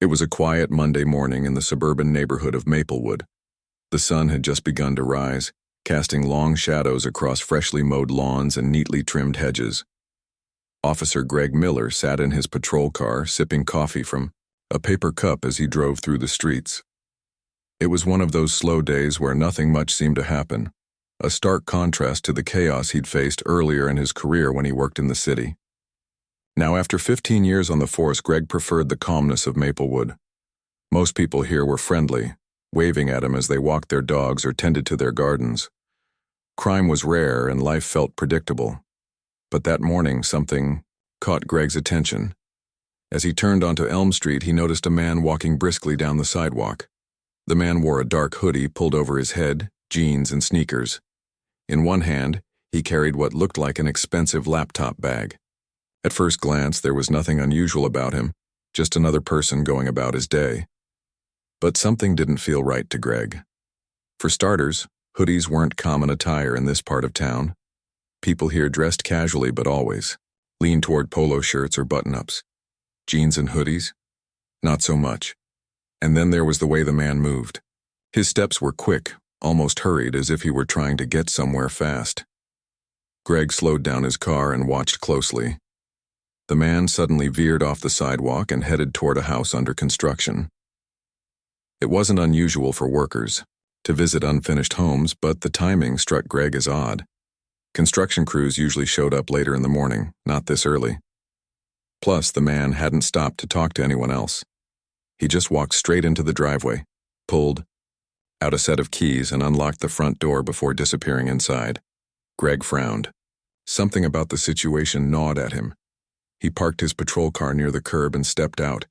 It was a quiet Monday morning in the suburban neighborhood of Maplewood. The sun had just begun to rise, casting long shadows across freshly mowed lawns and neatly trimmed hedges. Officer Greg Miller sat in his patrol car, sipping coffee from a paper cup as he drove through the streets. It was one of those slow days where nothing much seemed to happen, a stark contrast to the chaos he'd faced earlier in his career when he worked in the city. Now, after 15 years on the force, Greg preferred the calmness of Maplewood. Most people here were friendly, waving at him as they walked their dogs or tended to their gardens. Crime was rare and life felt predictable. But that morning, something caught Greg's attention. As he turned onto Elm Street, he noticed a man walking briskly down the sidewalk. The man wore a dark hoodie pulled over his head, jeans, and sneakers. In one hand, he carried what looked like an expensive laptop bag. At first glance, there was nothing unusual about him, just another person going about his day. But something didn't feel right to Greg. For starters, hoodies weren't common attire in this part of town. People here dressed casually but always, leaned toward polo shirts or button-ups. Jeans and hoodies? Not so much. And then there was the way the man moved. His steps were quick, almost hurried, as if he were trying to get somewhere fast. Greg slowed down his car and watched closely. The man suddenly veered off the sidewalk and headed toward a house under construction. It wasn't unusual for workers to visit unfinished homes, but the timing struck Greg as odd. Construction crews usually showed up later in the morning, not this early. Plus, the man hadn't stopped to talk to anyone else. He just walked straight into the driveway, pulled out a set of keys, and unlocked the front door before disappearing inside. Greg frowned. Something about the situation gnawed at him. He parked his patrol car near the curb and stepped out,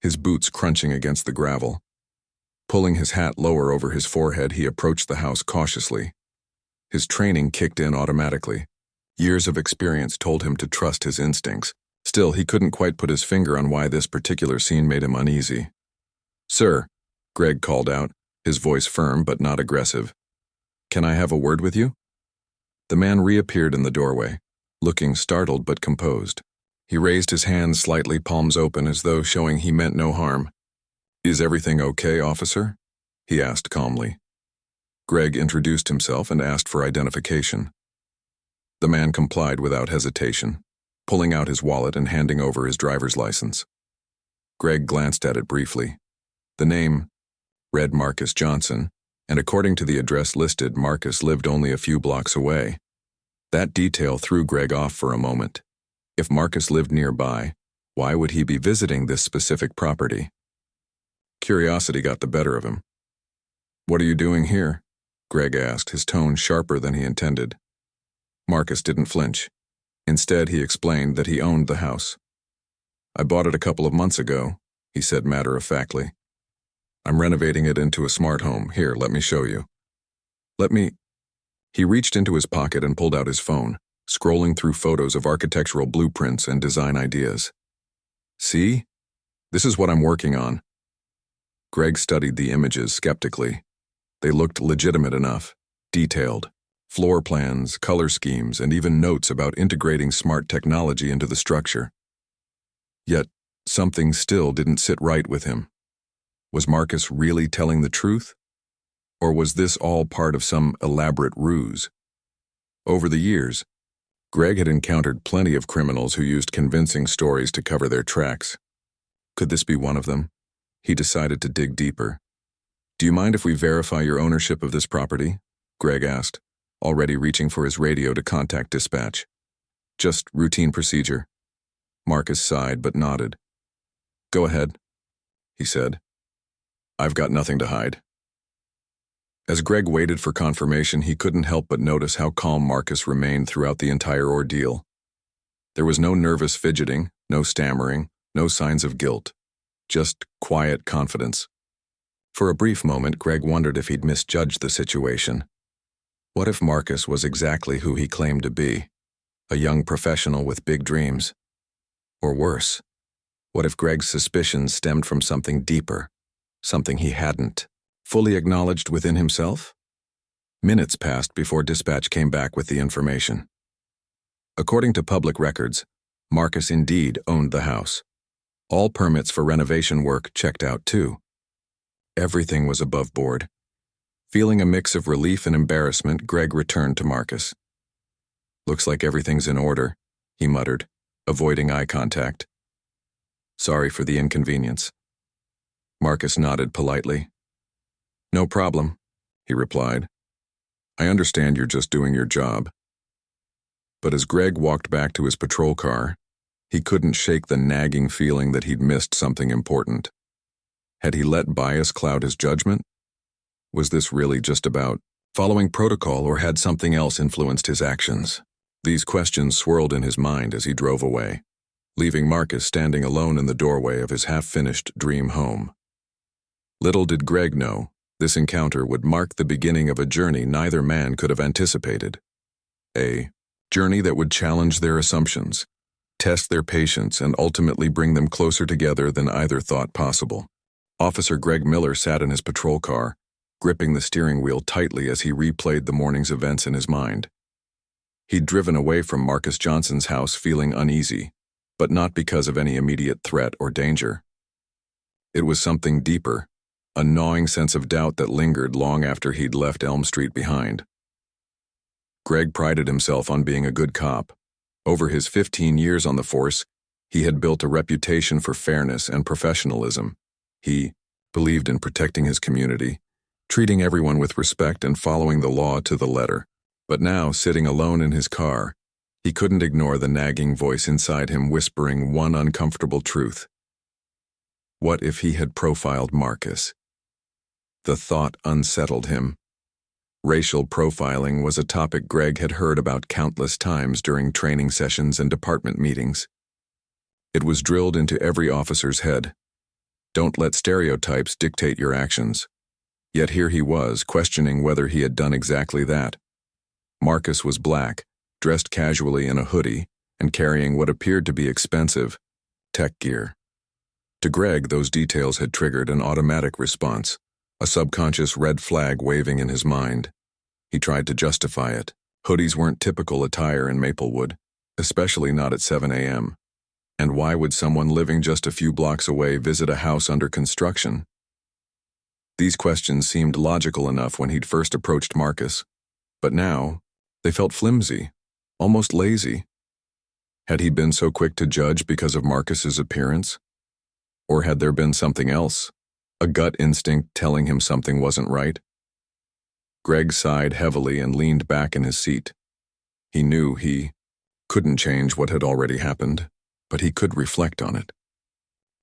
his boots crunching against the gravel. Pulling his hat lower over his forehead, he approached the house cautiously. His training kicked in automatically. Years of experience told him to trust his instincts. Still, he couldn't quite put his finger on why this particular scene made him uneasy. "Sir," Greg called out, his voice firm but not aggressive. "Can I have a word with you?" The man reappeared in the doorway, looking startled but composed. He raised his hands slightly, palms open, as though showing he meant no harm. "Is everything okay, officer?" he asked calmly. Greg introduced himself and asked for identification. The man complied without hesitation, pulling out his wallet and handing over his driver's license. Greg glanced at it briefly. The name read Marcus Johnson, and according to the address listed, Marcus lived only a few blocks away. That detail threw Greg off for a moment. If Marcus lived nearby, why would he be visiting this specific property? Curiosity got the better of him. "What are you doing here?" Greg asked, his tone sharper than he intended. Marcus didn't flinch. Instead, he explained that he owned the house. "I bought it a couple of months ago," he said matter-of-factly. "I'm renovating it into a smart home. Here, let me show you." He reached into his pocket and pulled out his phone, scrolling through photos of architectural blueprints and design ideas. "See? This is what I'm working on." Greg studied the images skeptically. They looked legitimate enough, detailed. Floor plans, color schemes, and even notes about integrating smart technology into the structure. Yet, something still didn't sit right with him. Was Marcus really telling the truth? Or was this all part of some elaborate ruse? Over the years, Greg had encountered plenty of criminals who used convincing stories to cover their tracks. Could this be one of them? He decided to dig deeper. "Do you mind if we verify your ownership of this property?" Greg asked, already reaching for his radio to contact dispatch. "Just routine procedure." Marcus sighed but nodded. "Go ahead," he said. "I've got nothing to hide." As Greg waited for confirmation, he couldn't help but notice how calm Marcus remained throughout the entire ordeal. There was no nervous fidgeting, no stammering, no signs of guilt. Just quiet confidence. For a brief moment, Greg wondered if he'd misjudged the situation. What if Marcus was exactly who he claimed to be? A young professional with big dreams? Or worse, what if Greg's suspicions stemmed from something deeper, something he hadn't fully acknowledged within himself? Minutes passed before dispatch came back with the information. According to public records, Marcus indeed owned the house. All permits for renovation work checked out too. Everything was above board. Feeling a mix of relief and embarrassment, Greg returned to Marcus. "Looks like everything's in order," he muttered, avoiding eye contact. "Sorry for the inconvenience." Marcus nodded politely. "No problem," he replied. "I understand you're just doing your job." But as Greg walked back to his patrol car, he couldn't shake the nagging feeling that he'd missed something important. Had he let bias cloud his judgment? Was this really just about following protocol, or had something else influenced his actions? These questions swirled in his mind as he drove away, leaving Marcus standing alone in the doorway of his half-finished dream home. Little did Greg know, this encounter would mark the beginning of a journey neither man could have anticipated. A journey that would challenge their assumptions, test their patience, and ultimately bring them closer together than either thought possible. Officer Greg Miller sat in his patrol car, gripping the steering wheel tightly as he replayed the morning's events in his mind. He'd driven away from Marcus Johnson's house feeling uneasy, but not because of any immediate threat or danger. It was something deeper, a gnawing sense of doubt that lingered long after he'd left Elm Street behind. Greg prided himself on being a good cop. Over his 15 years on the force, he had built a reputation for fairness and professionalism. He believed in protecting his community, treating everyone with respect and following the law to the letter. But now, sitting alone in his car, he couldn't ignore the nagging voice inside him whispering one uncomfortable truth. What if he had profiled Marcus? The thought unsettled him. Racial profiling was a topic Greg had heard about countless times during training sessions and department meetings. It was drilled into every officer's head. Don't let stereotypes dictate your actions. Yet here he was, questioning whether he had done exactly that. Marcus was black, dressed casually in a hoodie, and carrying what appeared to be expensive tech gear. To Greg, those details had triggered an automatic response, a subconscious red flag waving in his mind. He tried to justify it. Hoodies weren't typical attire in Maplewood, especially not at 7 a.m. And why would someone living just a few blocks away visit a house under construction? These questions seemed logical enough when he'd first approached Marcus, but now they felt flimsy, almost lazy. Had he been so quick to judge because of Marcus's appearance? Or had there been something else, a gut instinct telling him something wasn't right? Greg sighed heavily and leaned back in his seat. He knew he couldn't change what had already happened, but he could reflect on it.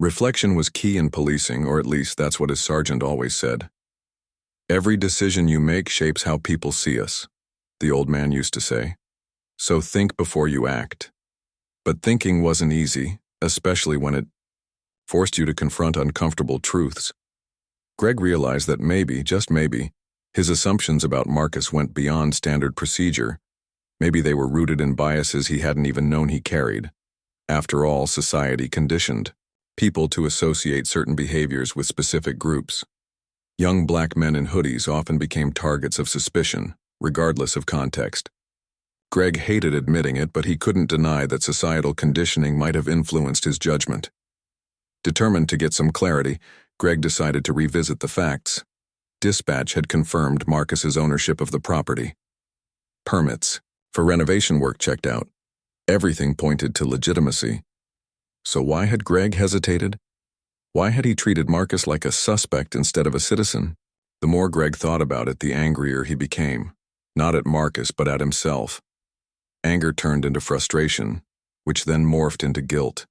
Reflection was key in policing, or at least that's what his sergeant always said. "Every decision you make shapes how people see us," the old man used to say. "So think before you act." But thinking wasn't easy, especially when it forced you to confront uncomfortable truths. Greg realized that maybe, just maybe, his assumptions about Marcus went beyond standard procedure. Maybe they were rooted in biases he hadn't even known he carried. After all, society conditioned people to associate certain behaviors with specific groups. Young black men in hoodies often became targets of suspicion, regardless of context. Greg hated admitting it, but he couldn't deny that societal conditioning might have influenced his judgment. Determined to get some clarity, Greg decided to revisit the facts. Dispatch had confirmed Marcus's ownership of the property. Permits for renovation work checked out. Everything pointed to legitimacy. So why had Greg hesitated? Why had he treated Marcus like a suspect instead of a citizen? The more Greg thought about it, the angrier he became. Not at Marcus, but at himself. Anger turned into frustration, which then morphed into guilt.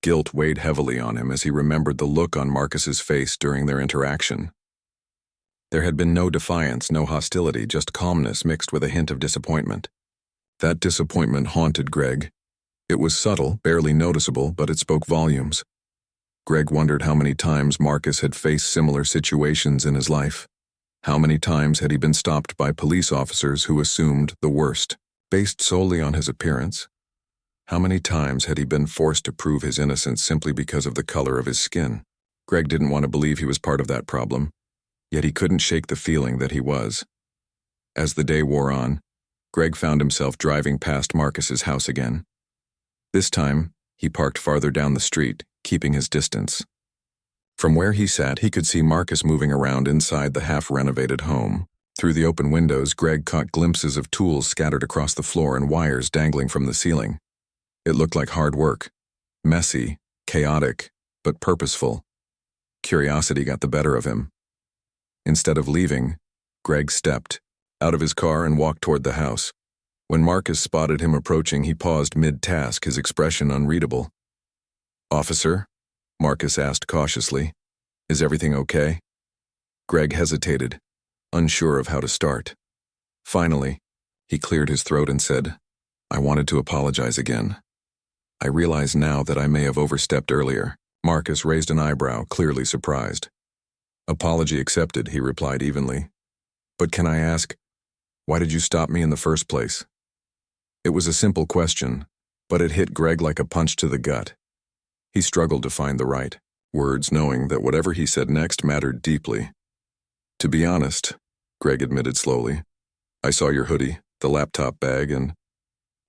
Guilt weighed heavily on him as he remembered the look on Marcus's face during their interaction. There had been no defiance, no hostility, just calmness mixed with a hint of disappointment. That disappointment haunted Greg. It was subtle, barely noticeable, but it spoke volumes. Greg wondered how many times Marcus had faced similar situations in his life. How many times had he been stopped by police officers who assumed the worst, based solely on his appearance? How many times had he been forced to prove his innocence simply because of the color of his skin? Greg didn't want to believe he was part of that problem, yet he couldn't shake the feeling that he was. As the day wore on, Greg found himself driving past Marcus's house again. This time, he parked farther down the street, keeping his distance. From where he sat, he could see Marcus moving around inside the half-renovated home. Through the open windows, Greg caught glimpses of tools scattered across the floor and wires dangling from the ceiling. It looked like hard work. Messy, chaotic, but purposeful. Curiosity got the better of him. Instead of leaving, Greg stepped out of his car and walked toward the house. When Marcus spotted him approaching, he paused mid-task, his expression unreadable. "Officer?" Marcus asked cautiously. "Is everything okay?" Greg hesitated, unsure of how to start. Finally, he cleared his throat and said, "I wanted to apologize again. I realize now that I may have overstepped earlier." Marcus raised an eyebrow, clearly surprised. "Apology accepted," he replied evenly. "But can I ask, why did you stop me in the first place?" It was a simple question, but it hit Greg like a punch to the gut. He struggled to find the right words, knowing that whatever he said next mattered deeply. "To be honest," Greg admitted slowly, "I saw your hoodie, the laptop bag, and,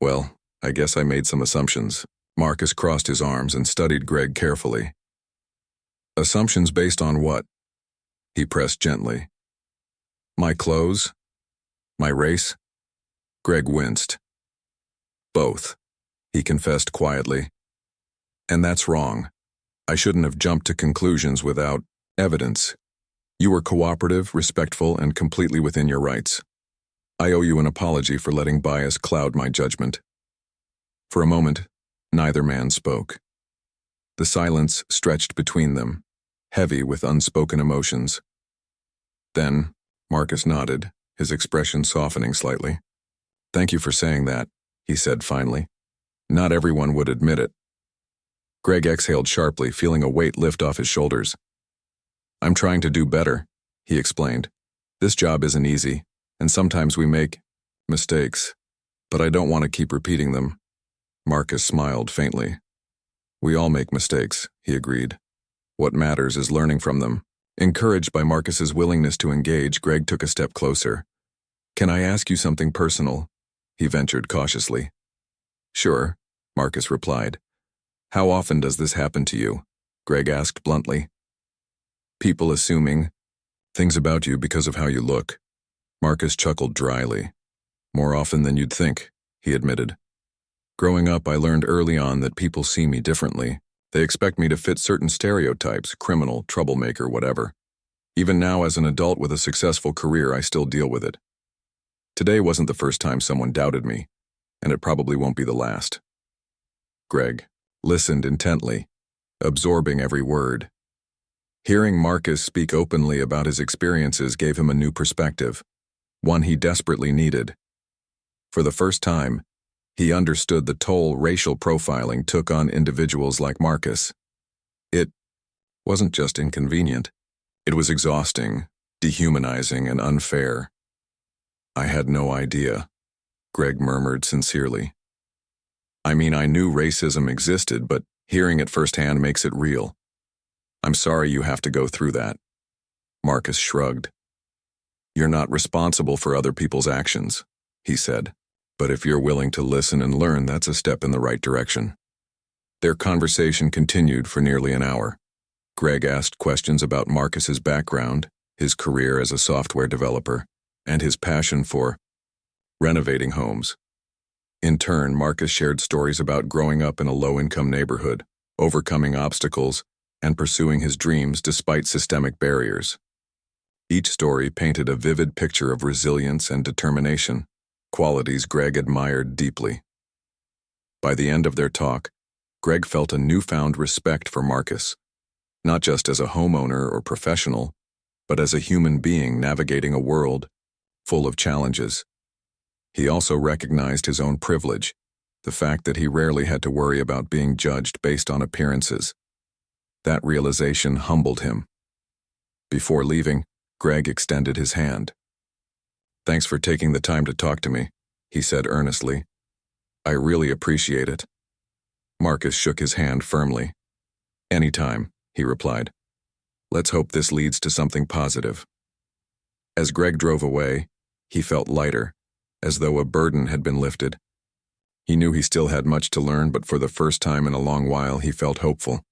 well, I guess I made some assumptions." Marcus crossed his arms and studied Greg carefully. "Assumptions based on what?" He pressed gently. "My clothes? My race?" Greg winced. "Both," he confessed quietly. "And that's wrong. I shouldn't have jumped to conclusions without evidence. You were cooperative, respectful, and completely within your rights. I owe you an apology for letting bias cloud my judgment." For a moment, neither man spoke. The silence stretched between them, heavy with unspoken emotions. Then, Marcus nodded, his expression softening slightly. "Thank you for saying that," he said finally. "Not everyone would admit it." Greg exhaled sharply, feeling a weight lift off his shoulders. "I'm trying to do better," he explained. "This job isn't easy, and sometimes we make mistakes, but I don't want to keep repeating them." Marcus smiled faintly. "We all make mistakes," he agreed. "What matters is learning from them." Encouraged by Marcus's willingness to engage, Greg took a step closer. "Can I ask you something personal?" he ventured cautiously. "Sure," Marcus replied. "How often does this happen to you?" Greg asked bluntly. "People assuming things about you because of how you look." Marcus chuckled dryly. "More often than you'd think," he admitted. "Growing up, I learned early on that people see me differently. They expect me to fit certain stereotypes, criminal, troublemaker, whatever. Even now, as an adult with a successful career, I still deal with it. Today wasn't the first time someone doubted me, and it probably won't be the last." Greg listened intently, absorbing every word. Hearing Marcus speak openly about his experiences gave him a new perspective, one he desperately needed. For the first time, he understood the toll racial profiling took on individuals like Marcus. It wasn't just inconvenient. It was exhausting, dehumanizing, and unfair. "I had no idea," Greg murmured sincerely. "I mean, I knew racism existed, but hearing it firsthand makes it real. I'm sorry you have to go through that." Marcus shrugged. "You're not responsible for other people's actions," he said. "But if you're willing to listen and learn, that's a step in the right direction." Their conversation continued for nearly an hour. Greg asked questions about Marcus's background, his career as a software developer, and his passion for renovating homes. In turn, Marcus shared stories about growing up in a low-income neighborhood, overcoming obstacles, and pursuing his dreams despite systemic barriers. Each story painted a vivid picture of resilience and determination, qualities Greg admired deeply. By the end of their talk, Greg felt a newfound respect for Marcus, not just as a homeowner or professional, but as a human being navigating a world full of challenges. He also recognized his own privilege, the fact that he rarely had to worry about being judged based on appearances. That realization humbled him. Before leaving, Greg extended his hand. "Thanks for taking the time to talk to me," he said earnestly. "I really appreciate it." Marcus shook his hand firmly. "Anytime," he replied. "Let's hope this leads to something positive." As Greg drove away, he felt lighter, as though a burden had been lifted. He knew he still had much to learn, but for the first time in a long while he felt hopeful.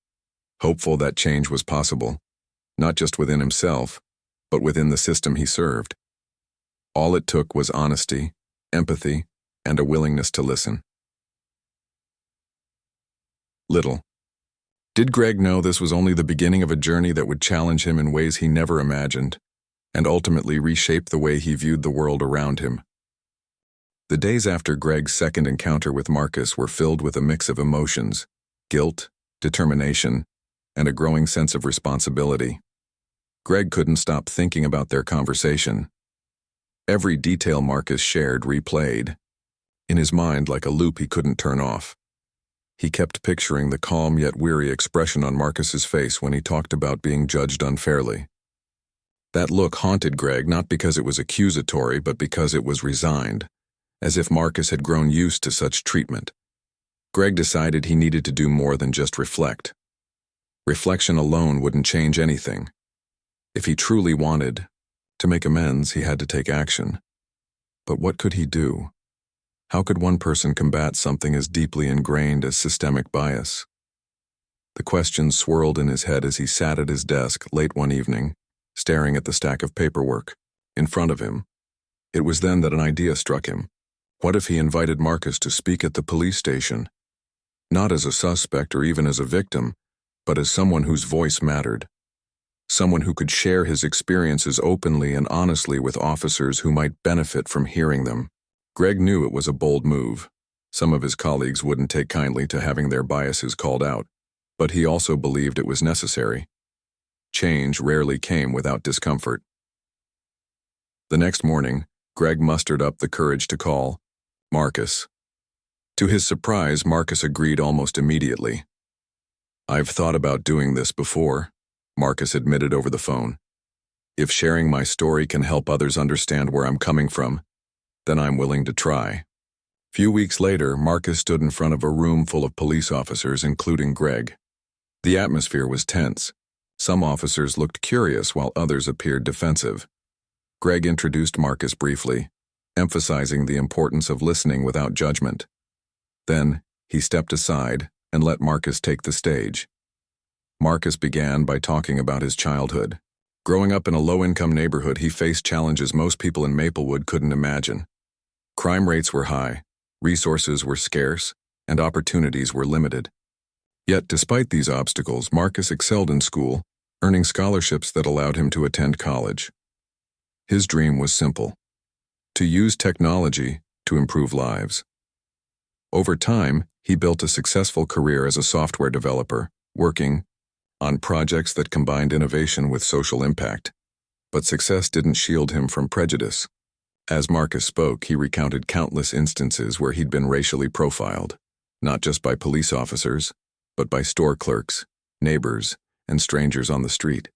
hopeful that change was possible, not just within himself, but within the system he served. All it took was honesty, empathy, and a willingness to listen. Little did Greg know this was only the beginning of a journey that would challenge him in ways he never imagined, and ultimately reshape the way he viewed the world around him. The days after Greg's second encounter with Marcus were filled with a mix of emotions: guilt, determination, and a growing sense of responsibility. Greg couldn't stop thinking about their conversation. Every detail Marcus shared replayed in his mind like a loop he couldn't turn off. He kept picturing the calm yet weary expression on Marcus's face when he talked about being judged unfairly. That look haunted Greg not because it was accusatory, but because it was resigned, as if Marcus had grown used to such treatment. Greg decided he needed to do more than just reflect. Reflection alone wouldn't change anything. If he truly wanted to make amends, he had to take action. But what could he do? How could one person combat something as deeply ingrained as systemic bias? The questions swirled in his head as he sat at his desk late one evening, staring at the stack of paperwork in front of him. It was then that an idea struck him. What if he invited Marcus to speak at the police station? Not as a suspect or even as a victim, but as someone whose voice mattered. Someone who could share his experiences openly and honestly with officers who might benefit from hearing them. Greg knew it was a bold move. Some of his colleagues wouldn't take kindly to having their biases called out, but he also believed it was necessary. Change rarely came without discomfort. The next morning, Greg mustered up the courage to call Marcus. To his surprise, Marcus agreed almost immediately. "I've thought about doing this before," Marcus admitted over the phone. "If sharing my story can help others understand where I'm coming from, then I'm willing to try." Few weeks later, Marcus stood in front of a room full of police officers, including Greg. The atmosphere was tense. Some officers looked curious while others appeared defensive. Greg introduced Marcus briefly, emphasizing the importance of listening without judgment. Then, he stepped aside and let Marcus take the stage. Marcus began by talking about his childhood. Growing up in a low-income neighborhood, he faced challenges most people in Maplewood couldn't imagine. Crime rates were high, resources were scarce, and opportunities were limited. Yet, despite these obstacles, Marcus excelled in school, earning scholarships that allowed him to attend college. His dream was simple: to use technology to improve lives. Over time, he built a successful career as a software developer, working on projects that combined innovation with social impact. But success didn't shield him from prejudice. As Marcus spoke, he recounted countless instances where he'd been racially profiled, not just by police officers, but by store clerks, neighbors, and strangers on the street.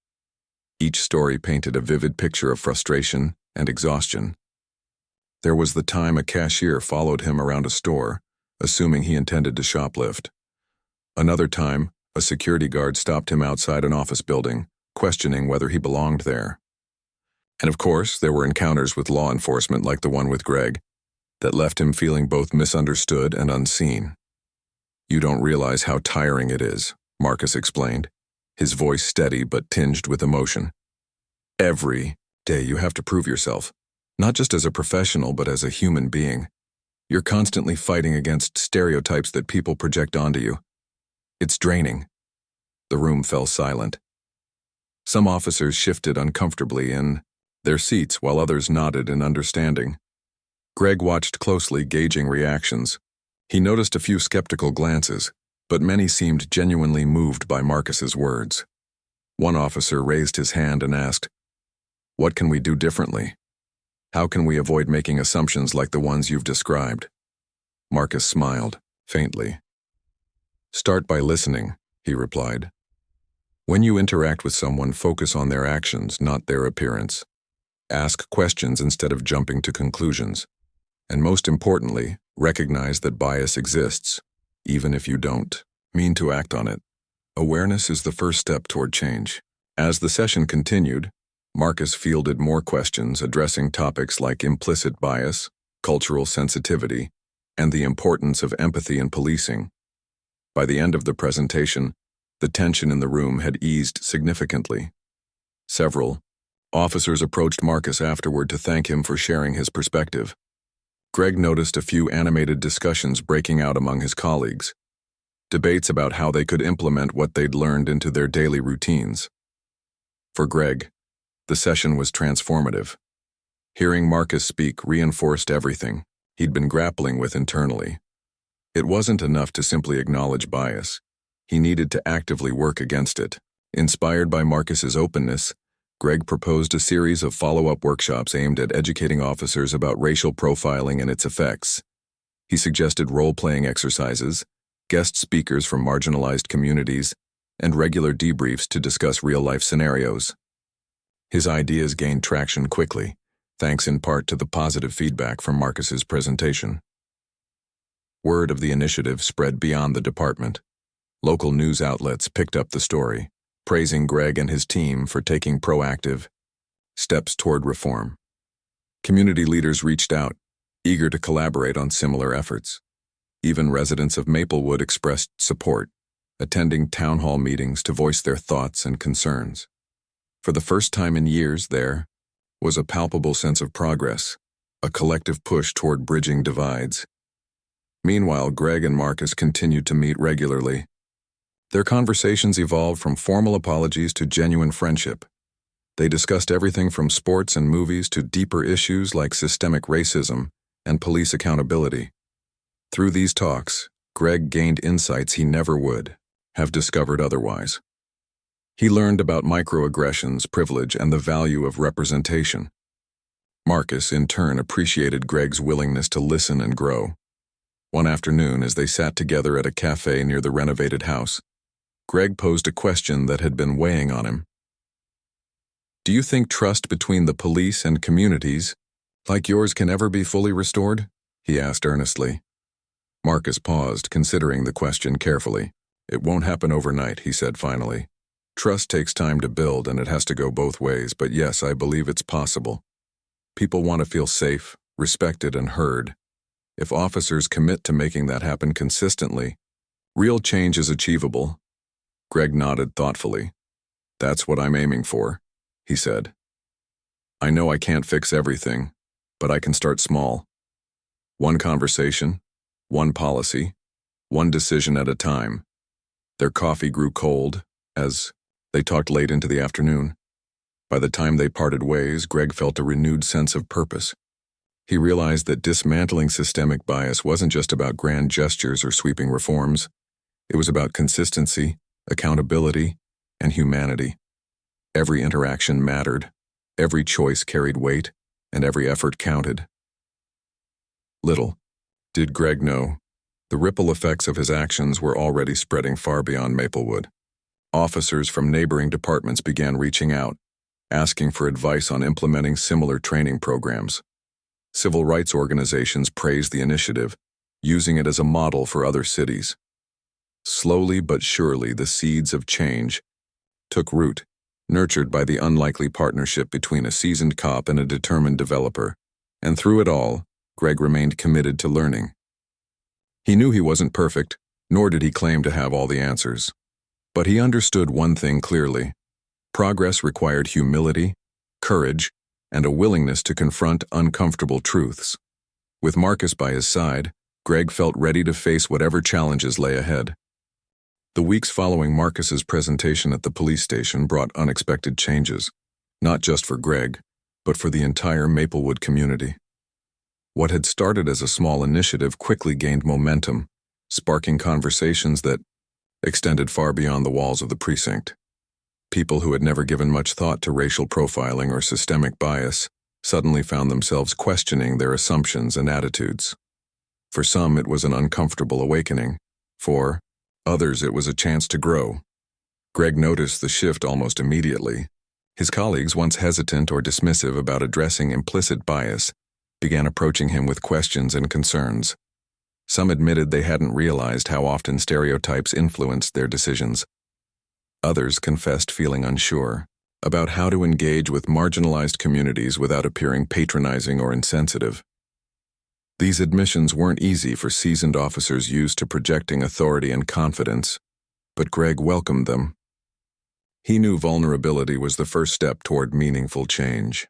Each story painted a vivid picture of frustration and exhaustion. There was the time a cashier followed him around a store, assuming he intended to shoplift. Another time, a security guard stopped him outside an office building, questioning whether he belonged there. And of course, there were encounters with law enforcement like the one with Greg that left him feeling both misunderstood and unseen. "You don't realize how tiring it is," Marcus explained, his voice steady but tinged with emotion. "Every day you have to prove yourself, not just as a professional but as a human being. You're constantly fighting against stereotypes that people project onto you. It's draining." The room fell silent. Some officers shifted uncomfortably in their seats while others nodded in understanding. Greg watched closely, gauging reactions. He noticed a few skeptical glances, but many seemed genuinely moved by Marcus's words. One officer raised his hand and asked, "What can we do differently? How can we avoid making assumptions like the ones you've described?" Marcus smiled, faintly. "Start by listening," he replied. "When you interact with someone, focus on their actions, not their appearance. Ask questions instead of jumping to conclusions. And most importantly, recognize that bias exists, even if you don't mean to act on it. Awareness is the first step toward change." As the session continued, Marcus fielded more questions addressing topics like implicit bias, cultural sensitivity, and the importance of empathy in policing. By the end of the presentation, The tension in the room had eased significantly. Several officers approached Marcus afterward to thank him for sharing his perspective. Greg noticed a few animated discussions breaking out among his colleagues, debates about how they could implement what they'd learned into their daily routines. For Greg, the session was transformative. Hearing Marcus speak reinforced everything he'd been grappling with internally. It wasn't enough to simply acknowledge bias. He needed to actively work against it. Inspired by Marcus's openness, Greg proposed a series of follow-up workshops aimed at educating officers about racial profiling and its effects. He suggested role-playing exercises, guest speakers from marginalized communities, and regular debriefs to discuss real-life scenarios. His ideas gained traction quickly, thanks in part to the positive feedback from Marcus's presentation. Word of the initiative spread beyond the department. Local news outlets picked up the story, praising Greg and his team for taking proactive steps toward reform. Community leaders reached out, eager to collaborate on similar efforts. Even residents of Maplewood expressed support, attending town hall meetings to voice their thoughts and concerns. For the first time in years, there was a palpable sense of progress, a collective push toward bridging divides. Meanwhile, Greg and Marcus continued to meet regularly. Their conversations evolved from formal apologies to genuine friendship. They discussed everything from sports and movies to deeper issues like systemic racism and police accountability. Through these talks, Greg gained insights he never would have discovered otherwise. He learned about microaggressions, privilege, and the value of representation. Marcus, in turn, appreciated Greg's willingness to listen and grow. One afternoon, as they sat together at a cafe near the renovated house, Greg posed a question that had been weighing on him. "Do you think trust between the police and communities, like yours, can ever be fully restored?" he asked earnestly. Marcus paused, considering the question carefully. "It won't happen overnight," he said finally. "Trust takes time to build, and it has to go both ways, but yes, I believe it's possible. People want to feel safe, respected, and heard. If officers commit to making that happen consistently, real change is achievable." Greg nodded thoughtfully. "That's what I'm aiming for," he said. "I know I can't fix everything, but I can start small. One conversation, one policy, one decision at a time." Their coffee grew cold as they talked late into the afternoon. By the time they parted ways, Greg felt a renewed sense of purpose. He realized that dismantling systemic bias wasn't just about grand gestures or sweeping reforms. It was about consistency, accountability, and humanity. Every interaction mattered, every choice carried weight, and every effort counted. Little did Greg know, the ripple effects of his actions were already spreading far beyond Maplewood. Officers from neighboring departments began reaching out, asking for advice on implementing similar training programs. Civil rights organizations praised the initiative, using it as a model for other cities. Slowly but surely, the seeds of change took root, nurtured by the unlikely partnership between a seasoned cop and a determined developer. And through it all, Greg remained committed to learning. He knew he wasn't perfect, nor did he claim to have all the answers. But he understood one thing clearly. Progress required humility, courage, and a willingness to confront uncomfortable truths. With Marcus by his side, Greg felt ready to face whatever challenges lay ahead. The weeks following Marcus's presentation at the police station brought unexpected changes, not just for Greg, but for the entire Maplewood community. What had started as a small initiative quickly gained momentum, sparking conversations that extended far beyond the walls of the precinct. People who had never given much thought to racial profiling or systemic bias suddenly found themselves questioning their assumptions and attitudes. For some, it was an uncomfortable awakening. For others, it was a chance to grow. Greg noticed the shift almost immediately. His colleagues, once hesitant or dismissive about addressing implicit bias, began approaching him with questions and concerns. Some admitted they hadn't realized how often stereotypes influenced their decisions. Others confessed feeling unsure about how to engage with marginalized communities without appearing patronizing or insensitive. These admissions weren't easy for seasoned officers used to projecting authority and confidence. but Greg welcomed them. He knew vulnerability was the first step toward meaningful change.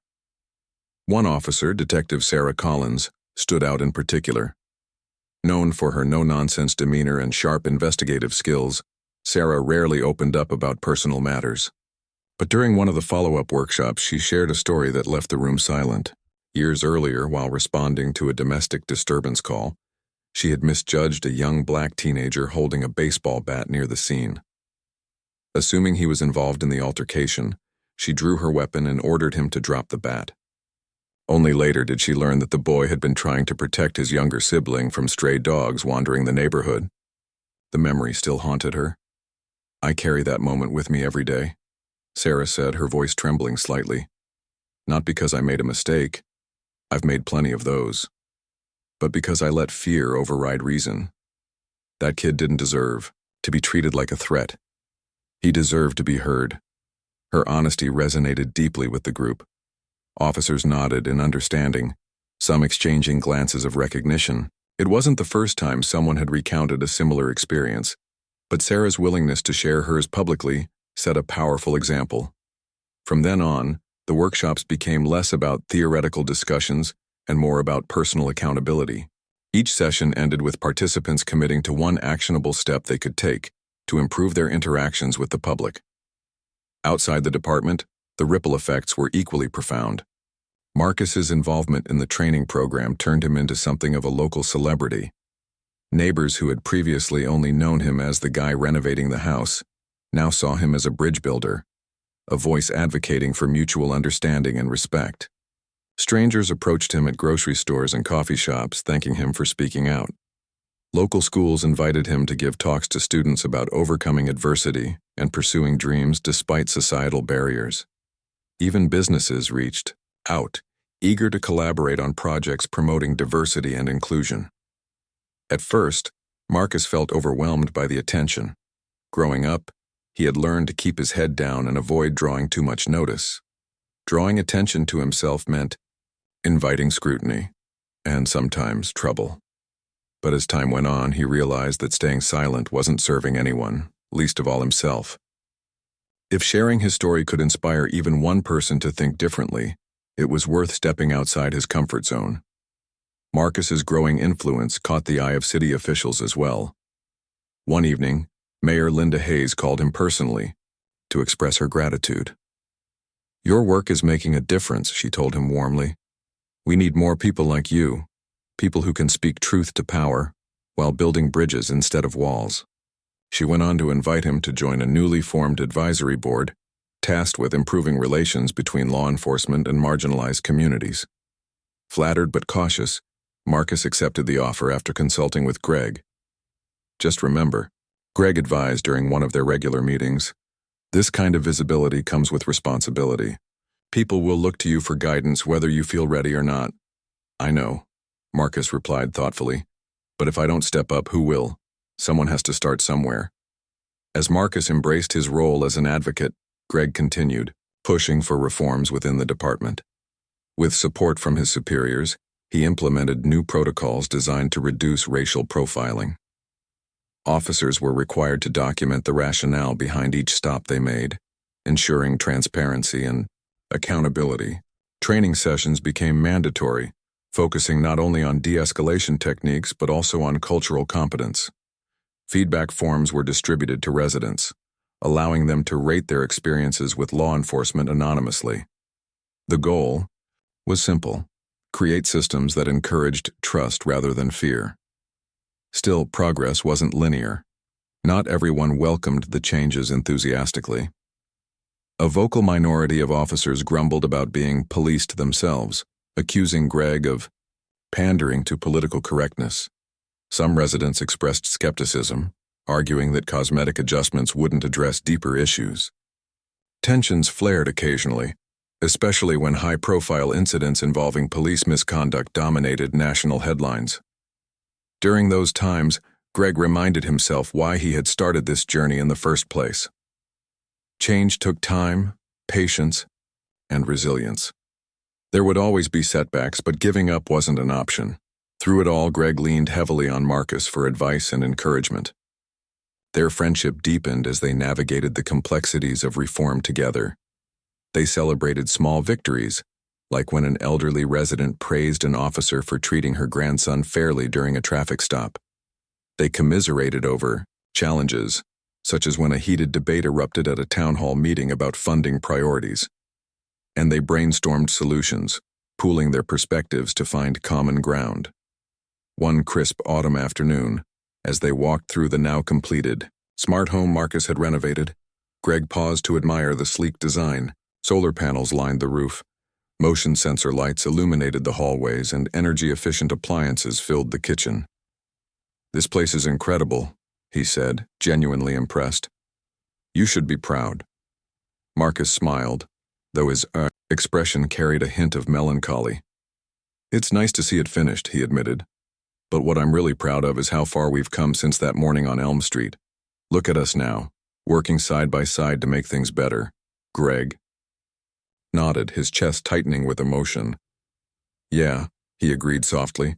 One officer, Detective Sarah Collins, stood out in particular. Known for her no-nonsense demeanor and sharp investigative skills, Sarah rarely opened up about personal matters. But during one of the follow-up workshops, she shared a story that left the room silent. Years earlier, while responding to a domestic disturbance call, she had misjudged a young black teenager holding a baseball bat near the scene. Assuming he was involved in the altercation, she drew her weapon and ordered him to drop the bat. Only later did she learn that the boy had been trying to protect his younger sibling from stray dogs wandering the neighborhood. The memory still haunted her. "I carry that moment with me every day," Sarah said, her voice trembling slightly. "Not because I made a mistake. I've made plenty of those. But because I let fear override reason. That kid didn't deserve to be treated like a threat. He deserved to be heard." Her honesty resonated deeply with the group. Officers nodded in understanding, some exchanging glances of recognition. It wasn't the first time someone had recounted a similar experience, but Sarah's willingness to share hers publicly set a powerful example. From then on, the workshops became less about theoretical discussions and more about personal accountability. Each session ended with participants committing to one actionable step they could take to improve their interactions with the public. Outside the department, the ripple effects were equally profound. Marcus's involvement in the training program turned him into something of a local celebrity. Neighbors who had previously only known him as the guy renovating the house now saw him as a bridge builder, a voice advocating for mutual understanding and respect. Strangers approached him at grocery stores and coffee shops, thanking him for speaking out. Local schools invited him to give talks to students about overcoming adversity and pursuing dreams despite societal barriers. Even businesses reached out, eager to collaborate on projects promoting diversity and inclusion. At first, Marcus felt overwhelmed by the attention. Growing up, he had learned to keep his head down and avoid drawing too much notice. Drawing attention to himself meant inviting scrutiny, and sometimes trouble. But as time went on, he realized that staying silent wasn't serving anyone, least of all himself. If sharing his story could inspire even one person to think differently, it was worth stepping outside his comfort zone. Marcus's growing influence caught the eye of city officials as well. One evening, Mayor Linda Hayes called him personally to express her gratitude. "Your work is making a difference," she told him warmly. "We need more people like you, people who can speak truth to power while building bridges instead of walls." She went on to invite him to join a newly formed advisory board tasked with improving relations between law enforcement and marginalized communities. Flattered but cautious, Marcus accepted the offer after consulting with Greg. "Just remember," Greg advised during one of their regular meetings, "this kind of visibility comes with responsibility. People will look to you for guidance whether you feel ready or not." "I know," Marcus replied thoughtfully, "but if I don't step up, who will? Someone has to start somewhere." As Marcus embraced his role as an advocate, Greg continued, pushing for reforms within the department. With support from his superiors, he implemented new protocols designed to reduce racial profiling. Officers were required to document the rationale behind each stop they made, ensuring transparency and accountability. Training sessions became mandatory, focusing not only on de-escalation techniques but also on cultural competence. Feedback forms were distributed to residents, allowing them to rate their experiences with law enforcement anonymously. The goal was simple: create systems that encouraged trust rather than fear. Still, progress wasn't linear. Not everyone welcomed the changes enthusiastically. A vocal minority of officers grumbled about being policed themselves, accusing Greg of pandering to political correctness. Some residents expressed skepticism, arguing that cosmetic adjustments wouldn't address deeper issues. Tensions flared occasionally, especially when high-profile incidents involving police misconduct dominated national headlines. During those times, Greg reminded himself why he had started this journey in the first place. Change took time, patience, and resilience. There would always be setbacks, but giving up wasn't an option. Through it all, Greg leaned heavily on Marcus for advice and encouragement. Their friendship deepened as they navigated the complexities of reform together. They celebrated small victories, like when an elderly resident praised an officer for treating her grandson fairly during a traffic stop. They commiserated over challenges, such as when a heated debate erupted at a town hall meeting about funding priorities. And they brainstormed solutions, pooling their perspectives to find common ground. One crisp autumn afternoon, as they walked through the now completed smart home Marcus had renovated, Greg paused to admire the sleek design. Solar panels lined the roof. Motion sensor lights illuminated the hallways, and energy-efficient appliances filled the kitchen. "This place is incredible," he said, genuinely impressed. "You should be proud." Marcus smiled, though his expression carried a hint of melancholy. "It's nice to see it finished," he admitted. "But what I'm really proud of is how far we've come since that morning on Elm Street. Look at us now, working side by side to make things better." Greg nodded, his chest tightening with emotion. "Yeah," he agreed softly.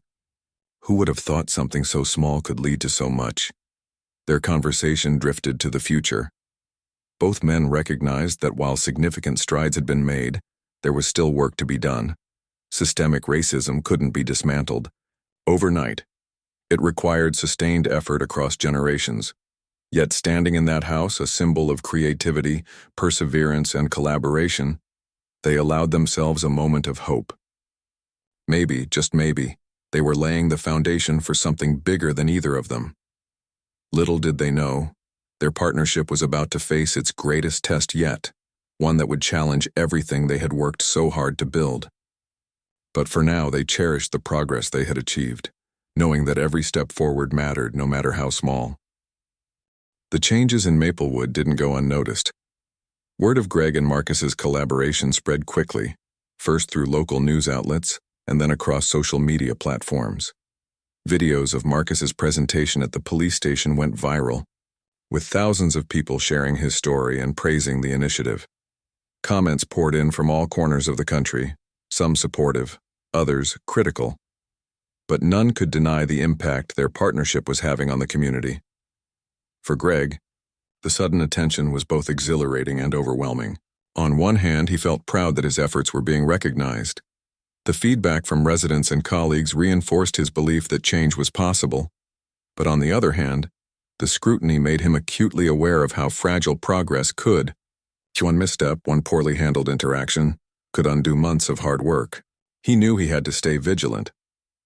"Who would have thought something so small could lead to so much?" Their conversation drifted to the future. Both men recognized that while significant strides had been made, there was still work to be done. Systemic racism couldn't be dismantled overnight. It required sustained effort across generations. Yet standing in that house, a symbol of creativity, perseverance, and collaboration, they allowed themselves a moment of hope. Maybe, just maybe, they were laying the foundation for something bigger than either of them. Little did they know, their partnership was about to face its greatest test yet, one that would challenge everything they had worked so hard to build. But for now, they cherished the progress they had achieved, knowing that every step forward mattered, no matter how small. The changes in Maplewood didn't go unnoticed. Word of Greg and Marcus's collaboration spread quickly, first through local news outlets and then across social media platforms. Videos of Marcus's presentation at the police station went viral, with thousands of people sharing his story and praising the initiative. Comments poured in from all corners of the country, some supportive, others critical. But none could deny the impact their partnership was having on the community. For Greg, the sudden attention was both exhilarating and overwhelming. On one hand, he felt proud that his efforts were being recognized. The feedback from residents and colleagues reinforced his belief that change was possible. But on the other hand, the scrutiny made him acutely aware of how fragile progress could. One misstep, one poorly handled interaction, could undo months of hard work. He knew he had to stay vigilant.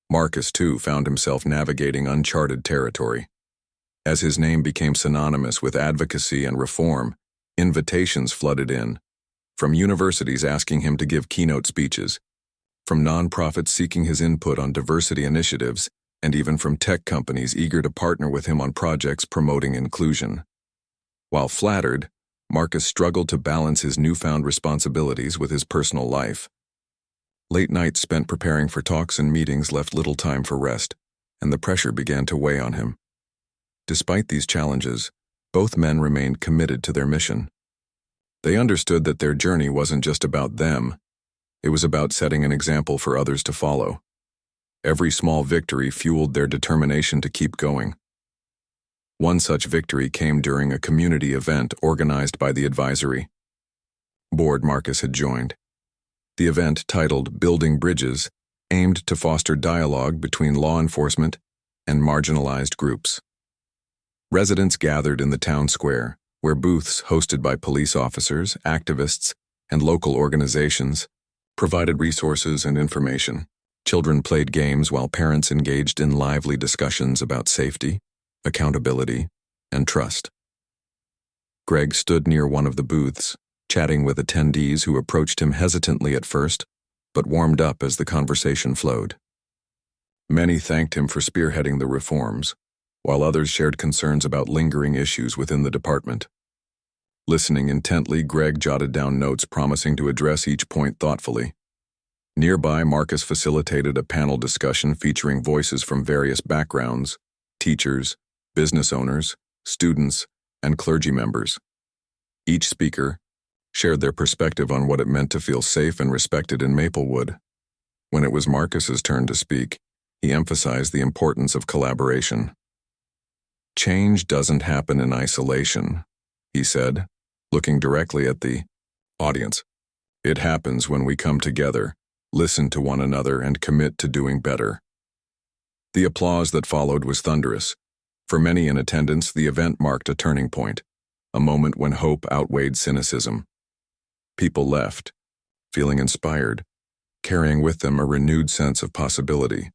Marcus, too, found himself navigating uncharted territory. As his name became synonymous with advocacy and reform, invitations flooded in, from universities asking him to give keynote speeches, from nonprofits seeking his input on diversity initiatives, and even from tech companies eager to partner with him on projects promoting inclusion. While flattered, Marcus struggled to balance his newfound responsibilities with his personal life. Late nights spent preparing for talks and meetings left little time for rest, and the pressure began to weigh on him. Despite these challenges, both men remained committed to their mission. They understood that their journey wasn't just about them. It was about setting an example for others to follow. Every small victory fueled their determination to keep going. One such victory came during a community event organized by the advisory board Marcus had joined. The event, titled Building Bridges, aimed to foster dialogue between law enforcement and marginalized groups. Residents gathered in the town square, where booths hosted by police officers, activists, and local organizations provided resources and information. Children played games while parents engaged in lively discussions about safety, accountability, and trust. Greg stood near one of the booths, chatting with attendees who approached him hesitantly at first, but warmed up as the conversation flowed. Many thanked him for spearheading the reforms, while others shared concerns about lingering issues within the department. Listening intently, Greg jotted down notes promising to address each point thoughtfully. Nearby, Marcus facilitated a panel discussion featuring voices from various backgrounds: teachers, business owners, students, and clergy members. Each speaker shared their perspective on what it meant to feel safe and respected in Maplewood. When it was Marcus's turn to speak, he emphasized the importance of collaboration. Change doesn't happen in isolation, he said, looking directly at the audience. It happens when we come together, listen to one another, and commit to doing better. The applause that followed was thunderous. For many in attendance, the event marked a turning point, a moment when hope outweighed cynicism. People left, feeling inspired, carrying with them a renewed sense of possibility.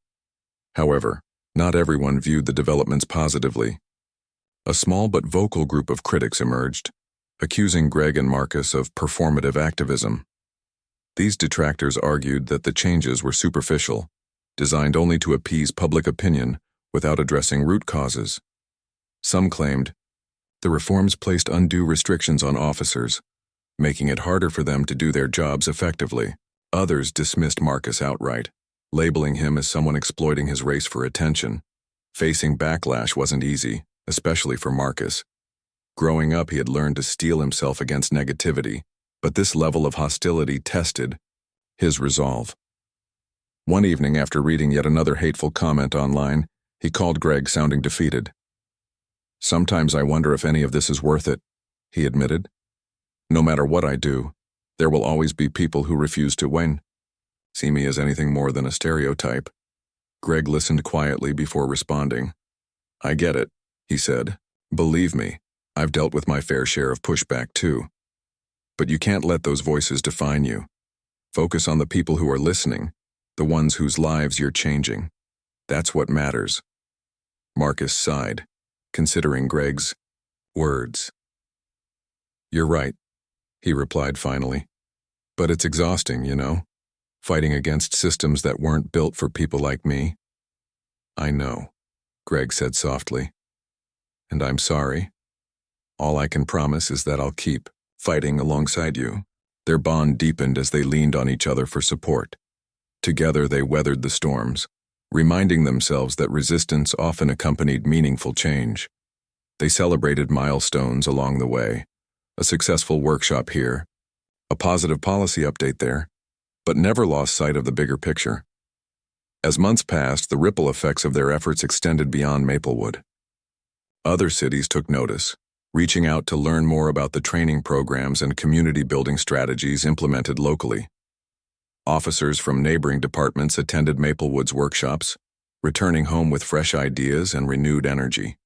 However, not everyone viewed the developments positively. A small but vocal group of critics emerged, accusing Greg and Marcus of performative activism. These detractors argued that the changes were superficial, designed only to appease public opinion without addressing root causes. Some claimed the reforms placed undue restrictions on officers, making it harder for them to do their jobs effectively. Others dismissed Marcus outright, labeling him as someone exploiting his race for attention. Facing backlash wasn't easy, especially for Marcus. Growing up, he had learned to steel himself against negativity, but this level of hostility tested his resolve. One evening, after reading yet another hateful comment online, he called Greg, sounding defeated. "Sometimes I wonder if any of this is worth it," he admitted. "No matter what I do, there will always be people who refuse to win. See me as anything more than a stereotype." Greg listened quietly before responding. "I get it," he said. "Believe me, I've dealt with my fair share of pushback too. But you can't let those voices define you. Focus on the people who are listening, the ones whose lives you're changing. That's what matters." Marcus sighed, considering Greg's words. "You're right," he replied finally. "But it's exhausting, you know, fighting against systems that weren't built for people like me." "I know," Greg said softly. "And I'm sorry. All I can promise is that I'll keep fighting alongside you." Their bond deepened as they leaned on each other for support. Together they weathered the storms, reminding themselves that resistance often accompanied meaningful change. They celebrated milestones along the way, a successful workshop here, a positive policy update there, but never lost sight of the bigger picture. As months passed, the ripple effects of their efforts extended beyond Maplewood. Other cities took notice, reaching out to learn more about the training programs and community-building strategies implemented locally. Officers from neighboring departments attended Maplewood's workshops, returning home with fresh ideas and renewed energy.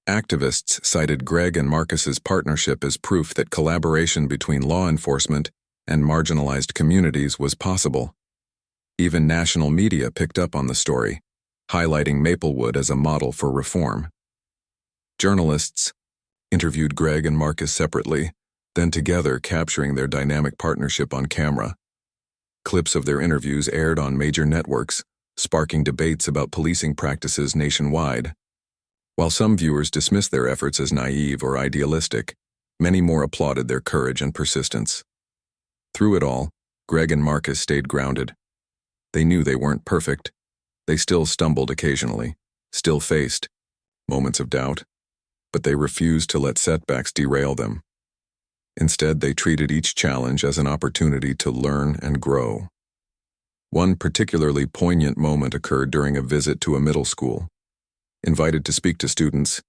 Activists cited Greg and Marcus's partnership as proof that collaboration between law enforcement and marginalized communities was possible. Even national media picked up on the story, highlighting Maplewood as a model for reform. Journalists interviewed Greg and Marcus separately, then together, capturing their dynamic partnership on camera. Clips of their interviews aired on major networks, sparking debates about policing practices nationwide. While some viewers dismissed their efforts as naive or idealistic, many more applauded their courage and persistence. Through it all, Greg and Marcus stayed grounded. They knew they weren't perfect. They still stumbled occasionally, still faced moments of doubt, but they refused to let setbacks derail them. Instead, they treated each challenge as an opportunity to learn and grow. One particularly poignant moment occurred during a visit to a middle school. Invited to speak to students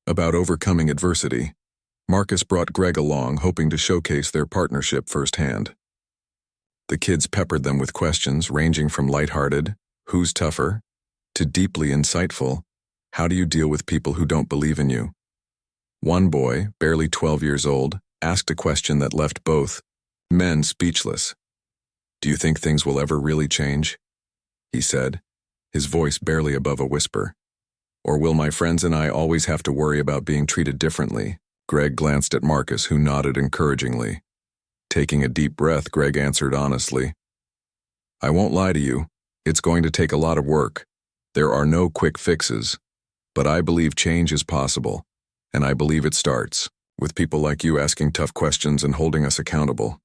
about overcoming adversity, Marcus brought Greg along, hoping to showcase their partnership firsthand. The kids peppered them with questions ranging from lighthearted, "Who's tougher?" to deeply insightful, "How do you deal with people who don't believe in you?" One boy, barely 12 years old, asked a question that left both men speechless. "Do you think things will ever really change?" he said, his voice barely above a whisper. "Or will my friends and I always have to worry about being treated differently?" Greg glanced at Marcus, who nodded encouragingly. Taking a deep breath, Greg answered honestly, "I won't lie to you. It's going to take a lot of work. There are no quick fixes. But I believe change is possible, and I believe it starts with people like you asking tough questions and holding us accountable."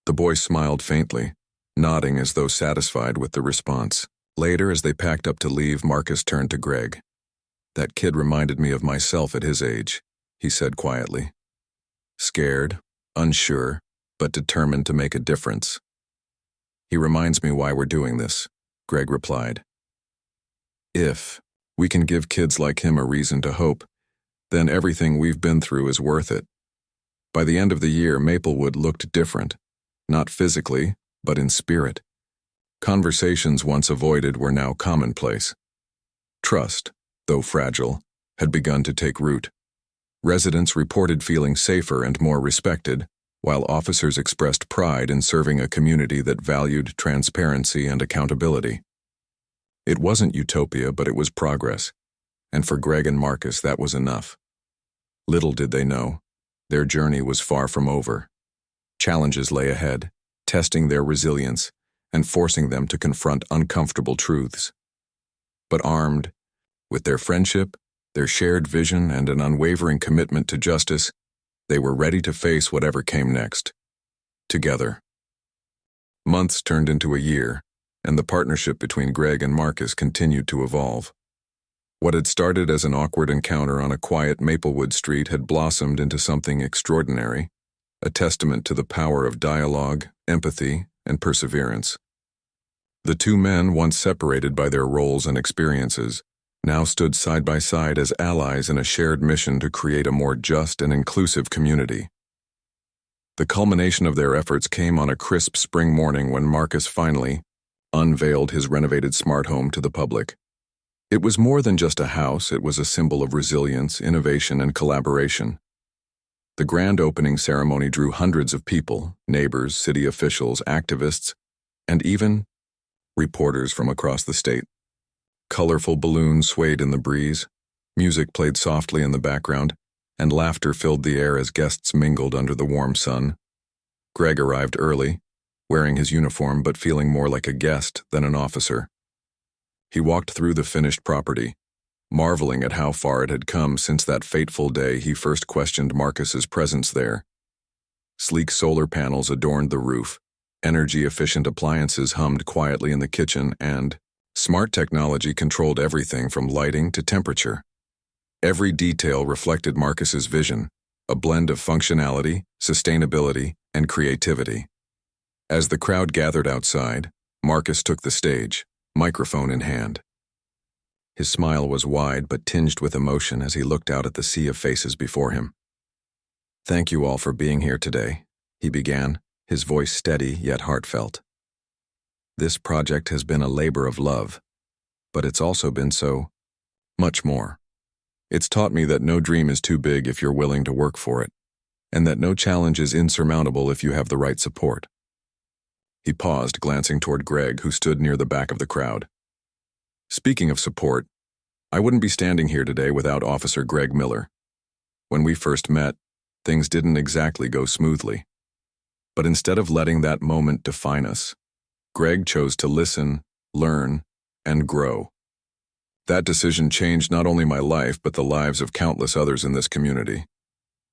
The boy smiled faintly, nodding as though satisfied with the response. Later, as they packed up to leave, Marcus turned to Greg. "That kid reminded me of myself at his age," he said quietly. "Scared, unsure, but determined to make a difference." "He reminds me why we're doing this," Greg replied. "If we can give kids like him a reason to hope, then everything we've been through is worth it. By the end of the year, Maplewood looked different, not physically, but in spirit. Conversations once avoided were now commonplace. Trust, though fragile, had begun to take root. Residents reported feeling safer and more respected, while officers expressed pride in serving a community that valued transparency and accountability. It wasn't utopia, but it was progress, and for Greg and Marcus that was enough. Little did they know, their journey was far from over. Challenges lay ahead, testing their resilience and forcing them to confront uncomfortable truths. But armed with their friendship, their shared vision, and an unwavering commitment to justice, they were ready to face whatever came next. Together. Months turned into a year, and the partnership between Greg and Marcus continued to evolve. What had started as an awkward encounter on a quiet Maplewood street had blossomed into something extraordinary, a testament to the power of dialogue, empathy, and perseverance. The two men, once separated by their roles and experiences, now stood side by side as allies in a shared mission to create a more just and inclusive community. The culmination of their efforts came on a crisp spring morning when Marcus finally unveiled his renovated smart home to the public. It was more than just a house, it was a symbol of resilience, innovation, and collaboration. The grand opening ceremony drew hundreds of people, neighbors, city officials, activists, and even reporters from across the state. Colorful balloons swayed in the breeze, music played softly in the background, and laughter filled the air as guests mingled under the warm sun. Greg arrived early, wearing his uniform but feeling more like a guest than an officer. He walked through the finished property, marveling at how far it had come since that fateful day he first questioned Marcus's presence there. Sleek solar panels adorned the roof, energy-efficient appliances hummed quietly in the kitchen, and smart technology controlled everything from lighting to temperature. Every detail reflected Marcus's vision, a blend of functionality, sustainability, and creativity. As the crowd gathered outside, Marcus took the stage, microphone in hand. His smile was wide but tinged with emotion as he looked out at the sea of faces before him. "Thank you all for being here today," he began, his voice steady yet heartfelt. "This project has been a labor of love, but it's also been so much more. It's taught me that no dream is too big if you're willing to work for it, and that no challenge is insurmountable if you have the right support." He paused, glancing toward Greg, who stood near the back of the crowd. "Speaking of support, I wouldn't be standing here today without Officer Greg Miller. When we first met, things didn't exactly go smoothly. But instead of letting that moment define us, Greg chose to listen, learn, and grow. That decision changed not only my life but the lives of countless others in this community."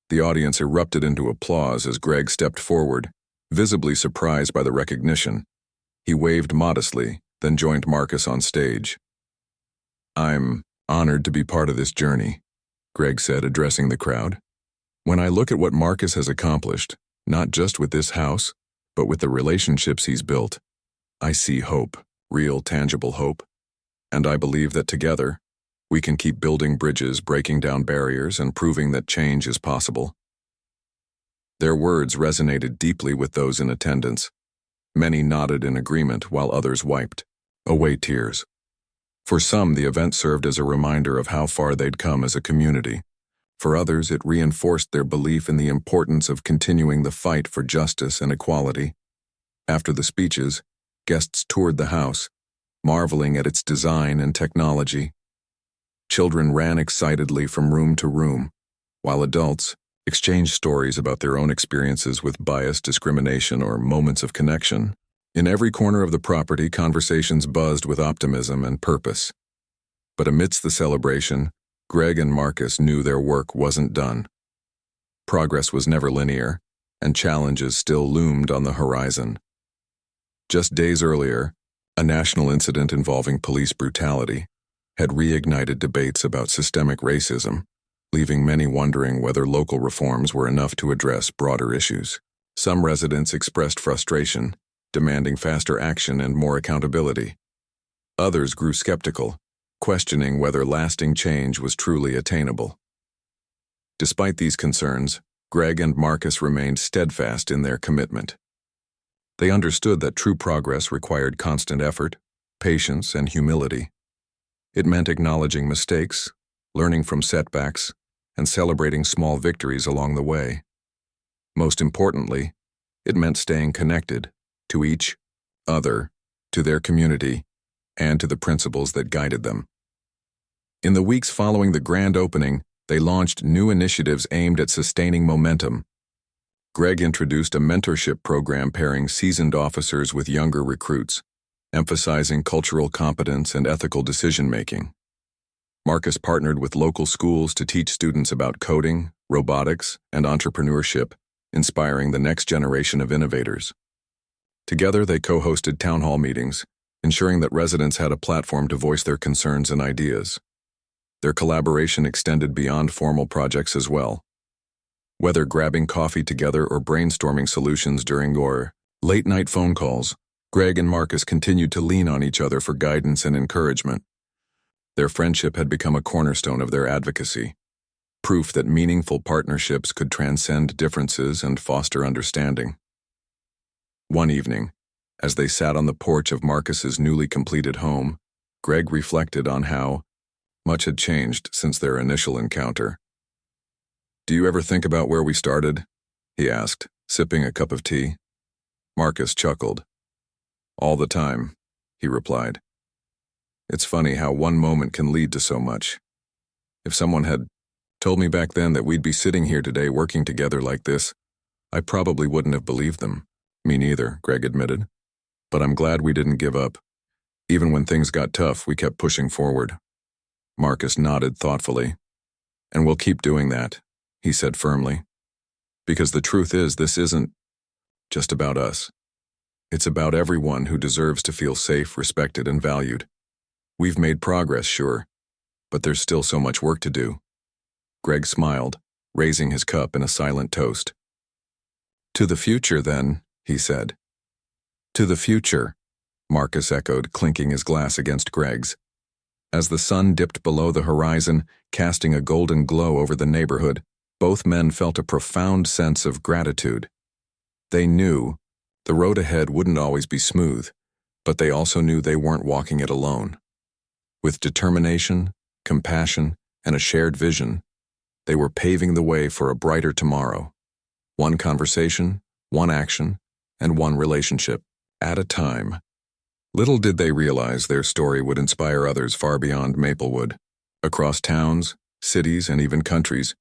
The audience erupted into applause as Greg stepped forward, visibly surprised by the recognition. He waved modestly, then joined Marcus on stage. "I'm honored to be part of this journey," Greg said, addressing the crowd. "When I look at what Marcus has accomplished, not just with this house, but with the relationships he's built, I see hope, real, tangible hope. And I believe that together, we can keep building bridges, breaking down barriers, and proving that change is possible." Their words resonated deeply with those in attendance. Many nodded in agreement while others wiped away tears. For some, the event served as a reminder of how far they'd come as a community. For others, it reinforced their belief in the importance of continuing the fight for justice and equality. After the speeches, guests toured the house, marveling at its design and technology. Children ran excitedly from room to room, while adults exchanged stories about their own experiences with bias, discrimination, or moments of connection. In every corner of the property, conversations buzzed with optimism and purpose. But amidst the celebration, Greg and Marcus knew their work wasn't done. Progress was never linear, and challenges still loomed on the horizon. Just days earlier, a national incident involving police brutality had reignited debates about systemic racism, leaving many wondering whether local reforms were enough to address broader issues. Some residents expressed frustration, demanding faster action and more accountability. Others grew skeptical, questioning whether lasting change was truly attainable. Despite these concerns, Greg and Marcus remained steadfast in their commitment. They understood that true progress required constant effort, patience, and humility. It meant acknowledging mistakes, learning from setbacks, and celebrating small victories along the way. Most importantly, it meant staying connected to each other, to their community, and to the principles that guided them. In the weeks following the grand opening, they launched new initiatives aimed at sustaining momentum. Greg introduced a mentorship program pairing seasoned officers with younger recruits, emphasizing cultural competence and ethical decision-making. Marcus partnered with local schools to teach students about coding, robotics, and entrepreneurship, inspiring the next generation of innovators. Together, they co-hosted town hall meetings, ensuring that residents had a platform to voice their concerns and ideas. Their collaboration extended beyond formal projects as well. Whether grabbing coffee together or brainstorming solutions during late-night phone calls, Greg and Marcus continued to lean on each other for guidance and encouragement. Their friendship had become a cornerstone of their advocacy, proof that meaningful partnerships could transcend differences and foster understanding. One evening, as they sat on the porch of Marcus's newly completed home, Greg reflected on how much had changed since their initial encounter. "Do you ever think about where we started?" he asked, sipping a cup of tea. Marcus chuckled. "All the time," he replied. "It's funny how one moment can lead to so much. If someone had told me back then that we'd be sitting here today working together like this, I probably wouldn't have believed them." "Me neither," Greg admitted. "But I'm glad we didn't give up. Even when things got tough, we kept pushing forward." Marcus nodded thoughtfully. "And we'll keep doing that," he said firmly. "Because the truth is, this isn't just about us. It's about everyone who deserves to feel safe, respected, and valued. We've made progress, sure, but there's still so much work to do." Greg smiled, raising his cup in a silent toast. "To the future, then," he said. "To the future," Marcus echoed, clinking his glass against Greg's. As the sun dipped below the horizon, casting a golden glow over the neighborhood, both men felt a profound sense of gratitude. They knew the road ahead wouldn't always be smooth, but they also knew they weren't walking it alone. With determination, compassion, and a shared vision, they were paving the way for a brighter tomorrow. One conversation, one action, and one relationship at a time. Little did they realize their story would inspire others far beyond Maplewood. Across towns, cities, and even countries,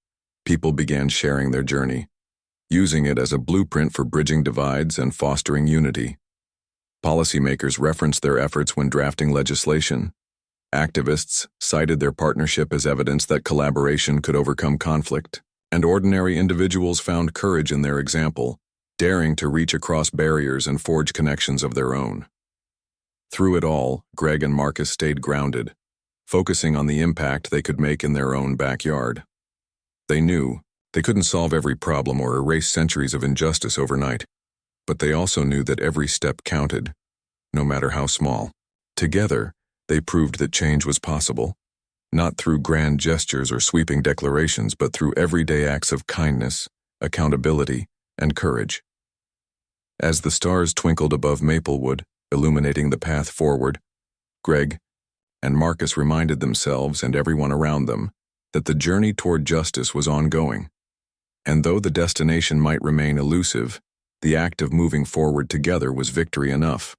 people began sharing their journey, using it as a blueprint for bridging divides and fostering unity. Policymakers referenced their efforts when drafting legislation. Activists cited their partnership as evidence that collaboration could overcome conflict, and ordinary individuals found courage in their example, daring to reach across barriers and forge connections of their own. Through it all, Greg and Marcus stayed grounded, focusing on the impact they could make in their own backyard. They knew they couldn't solve every problem or erase centuries of injustice overnight, but they also knew that every step counted, no matter how small. Together, they proved that change was possible, not through grand gestures or sweeping declarations, but through everyday acts of kindness, accountability, and courage. As the stars twinkled above Maplewood, illuminating the path forward, Greg and Marcus reminded themselves and everyone around them that the journey toward justice was ongoing. And though the destination might remain elusive, the act of moving forward together was victory enough.